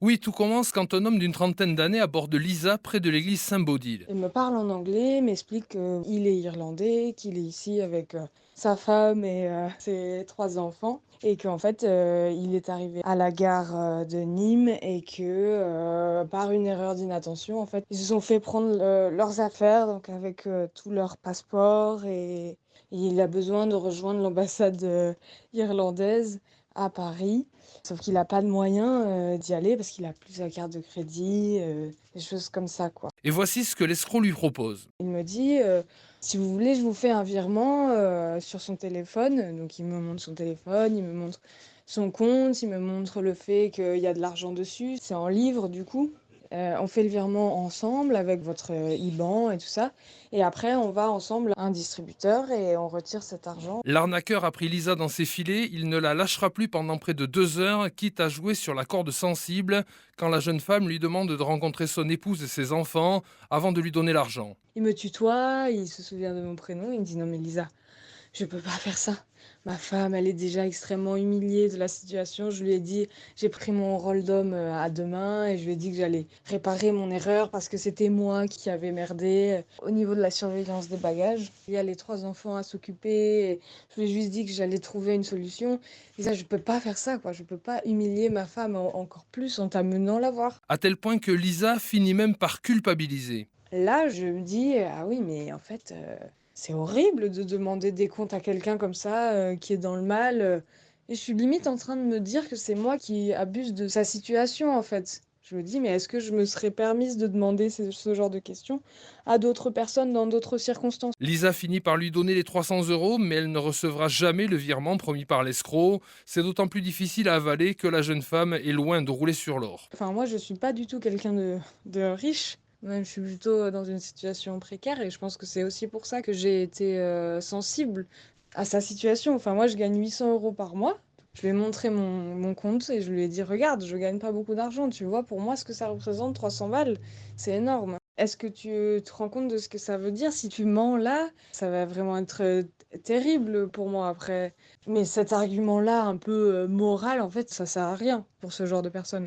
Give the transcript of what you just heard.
Oui, tout commence quand un homme d'une trentaine d'années aborde Lisa près de l'église Saint-Baudile. Il me parle en anglais, m'explique qu'il est irlandais, qu'il est ici avec, sa femme et ses 3 enfants et qu'en fait, il est arrivé à la gare, de Nîmes et que, par une erreur d'inattention, en fait, ils se sont fait prendre, leurs affaires, donc avec, tous leurs passeports et il a besoin de rejoindre l'ambassade, irlandaise à Paris. Sauf qu'il a pas de moyens, d'y aller parce qu'il a plus sa carte de crédit, des choses comme ça, quoi. Et voici ce que l'escroc lui propose. Il me dit, «Si vous voulez, je vous fais un virement, sur son téléphone». Donc il me montre son téléphone, il me montre son compte, il me montre le fait qu'il y a de l'argent dessus. C'est en livres du coup. On fait le virement ensemble avec votre, IBAN et tout ça et après on va ensemble à un distributeur et on retire cet argent. L'arnaqueur a pris Lisa dans ses filets, il ne la lâchera plus pendant près de 2 heures, quitte à jouer sur la corde sensible quand la jeune femme lui demande de rencontrer son épouse et ses enfants avant de lui donner l'argent. Il me tutoie, il se souvient de mon prénom, il me dit: «Non mais Lisa, je peux pas faire ça. Ma femme, elle est déjà extrêmement humiliée de la situation». Je lui ai dit j'ai pris mon rôle d'homme, à 2 mains et je lui ai dit que j'allais réparer mon erreur parce que c'était moi qui avais merdé, au niveau de la surveillance des bagages. Il y a les 3 enfants à s'occuper et je lui ai juste dit que j'allais trouver une solution. Et ça, je peux pas faire ça, quoi. Je peux pas humilier ma femme encore plus en t'amenant la voir. À tel point que Lisa finit même par culpabiliser. Là, je me dis: «Ah oui, mais en fait, c'est horrible de demander des comptes à quelqu'un comme ça, qui est dans le mal», et je suis limite en train de me dire que c'est moi qui abuse de sa situation, en fait. Je me dis: «Mais est-ce que je me serais permise de demander ce genre de questions à d'autres personnes dans d'autres circonstances?» Lisa finit par lui donner les 300 €, mais elle ne recevra jamais le virement promis par l'escroc. C'est d'autant plus difficile à avaler que la jeune femme est loin de rouler sur l'or. Enfin, moi, je suis pas du tout quelqu'un de riche. Même, je suis plutôt dans une situation précaire et je pense que c'est aussi pour ça que j'ai été, sensible à sa situation. Enfin, moi, je gagne 800 euros par mois. Je lui ai montré mon compte et je lui ai dit: «Regarde, je gagne pas beaucoup d'argent, tu vois? Pour moi, ce que ça représente, 300 balles, c'est énorme. Est-ce que tu te rends compte de ce que ça veut dire? Si tu mens là, ça va vraiment être, terrible pour moi après». Mais cet argument-là, un peu, moral, en fait, ça sert à rien pour ce genre de personnes.